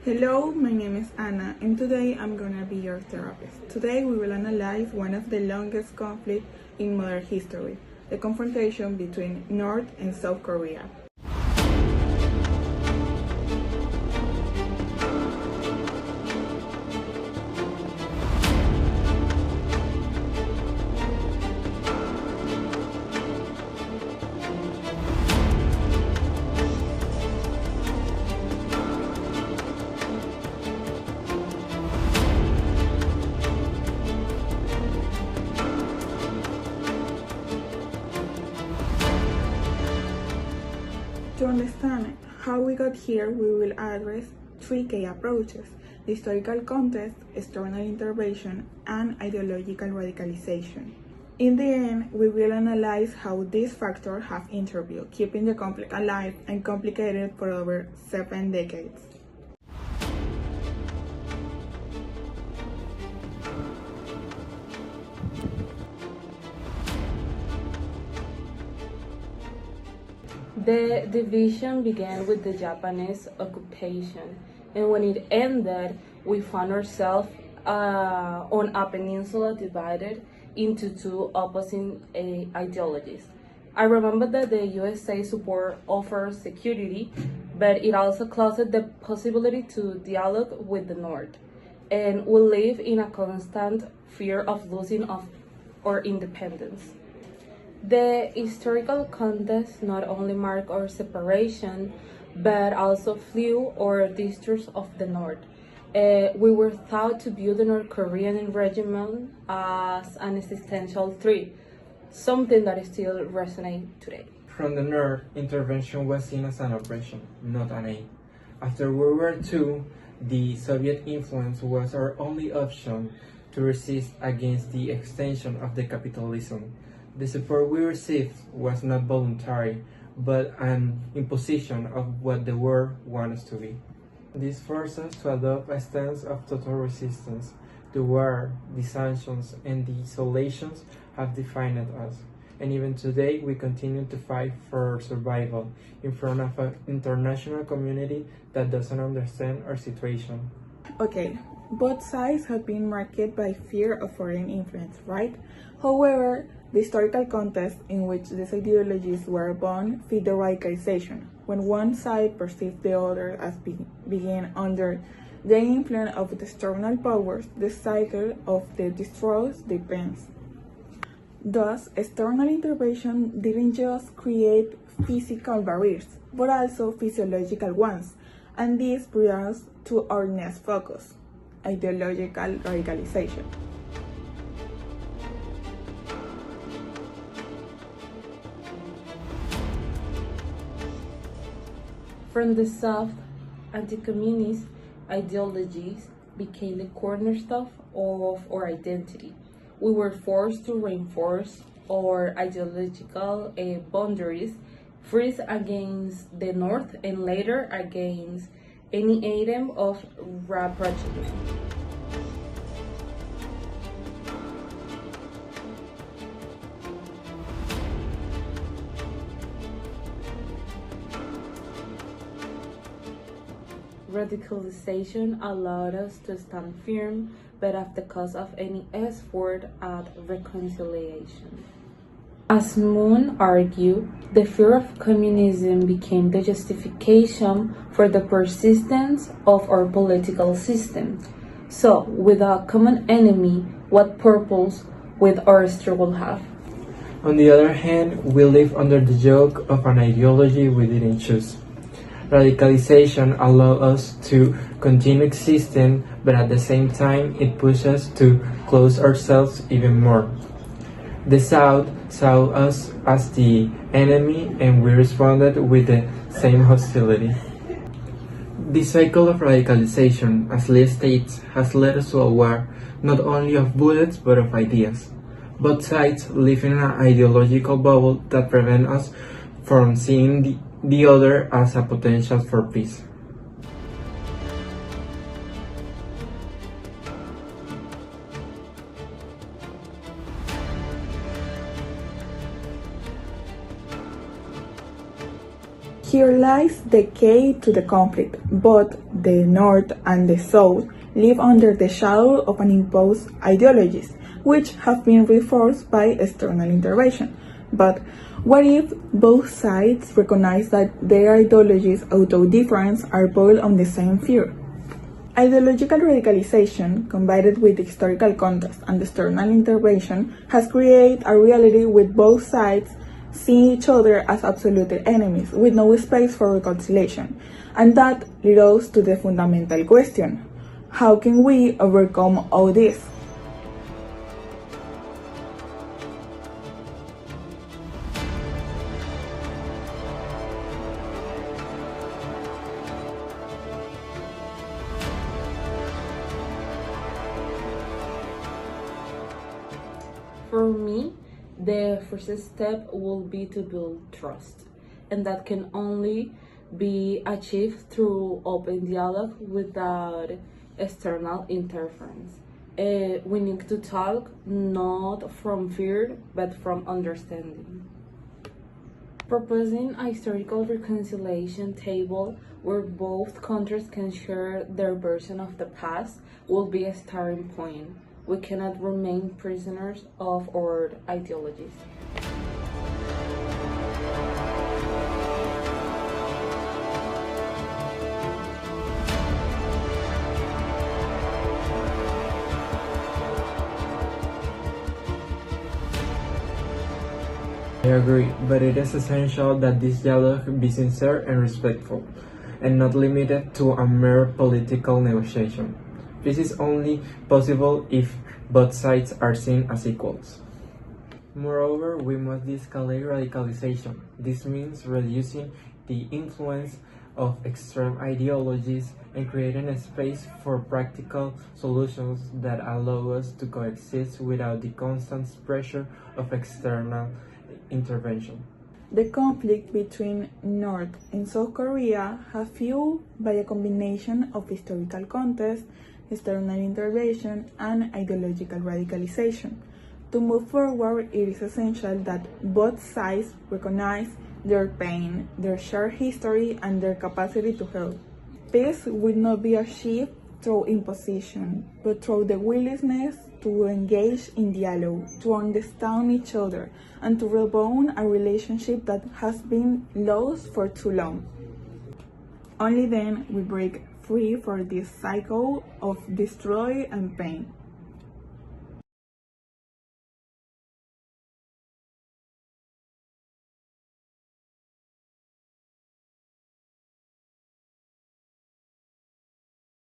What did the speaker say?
Hello, my name is Anna, and today I'm gonna be your therapist. Today we will analyze one of the longest conflicts in modern history, the confrontation between North and South Korea. To understand how we got here, we will address three key approaches: the historical context, external intervention, and ideological radicalization. In the end, we will analyze how these factors have intervened, keeping the conflict alive and complicated for over 7 decades. The division began with the Japanese occupation, and when it ended, we found ourselves on a peninsula divided into two opposing ideologies. I remember that the USA support offered security, but it also closed the possibility to dialogue with the North, and we live in a constant fear of losing our independence. The historical context not only marked our separation, but also flew our distrust of the North. We were thought to view the North Korean regime as an existential threat, something that still resonates today. From the North, intervention was seen as an oppression, not an aid. After World War II, the Soviet influence was our only option to resist against the extension of the capitalism. The support we received was not voluntary, but an imposition of what the world wants us to be. This forced us to adopt a stance of total resistance. The war, the sanctions, and the isolations have defined us. And even today, we continue to fight for survival in front of an international community that doesn't understand our situation. Okay, both sides have been marked by fear of foreign influence, right? However, the historical context in which these ideologies were born fit the radicalization. When one side perceives the other as being under the influence of the external powers, the cycle of the distrust depends. Thus, external intervention didn't just create physical barriers, but also physiological ones, and this brings us to our next focus: ideological radicalization. From the South, anti-communist ideologies became the cornerstone of our identity. We were forced to reinforce our ideological boundaries, first against the North and later against any item of rapprochement. Radicalization allowed us to stand firm, but at the cost of any effort at reconciliation. As Moon argued, the fear of communism became the justification for the persistence of our political system. So, with a common enemy, what purpose would our struggle have? On the other hand, we live under the yoke of an ideology we didn't choose. Radicalization allows us to continue existing, but at the same time, it pushes us to close ourselves even more. The South saw us as the enemy, and we responded with the same hostility. The cycle of radicalization, as Lee states, has led us to a war not only of bullets but of ideas. Both sides live in an ideological bubble that prevents us from seeing the other as a potential for peace. Here lies the key to the conflict. Both the North and the South live under the shadow of an imposed ideologies, which have been reinforced by external intervention. But what if both sides recognize that their ideologies, although different, are built on the same fear? Ideological radicalization, combined with historical context and external intervention, has created a reality with both sides seeing each other as absolute enemies, with no space for reconciliation. And that leads us to the fundamental question: how can we overcome all this? For me, the first step will be to build trust, and that can only be achieved through open dialogue without external interference. We need to talk not from fear but from understanding. Proposing a historical reconciliation table where both countries can share their version of the past will be a starting point. We cannot remain prisoners of our ideologies. I agree, but it is essential that this dialogue be sincere and respectful, and not limited to a mere political negotiation. This is only possible if both sides are seen as equals. Moreover, we must de-escalate radicalization. This means reducing the influence of extreme ideologies and creating a space for practical solutions that allow us to coexist without the constant pressure of external intervention. The conflict between North and South Korea has fueled by a combination of historical context, external intervention, and ideological radicalization. To move forward, it is essential that both sides recognize their pain, their shared history, and their capacity to heal. Peace will not be achieved through imposition, but through the willingness to engage in dialogue, to understand each other, and to rebuild a relationship that has been lost for too long. Only then we break free from this cycle of destroy and pain.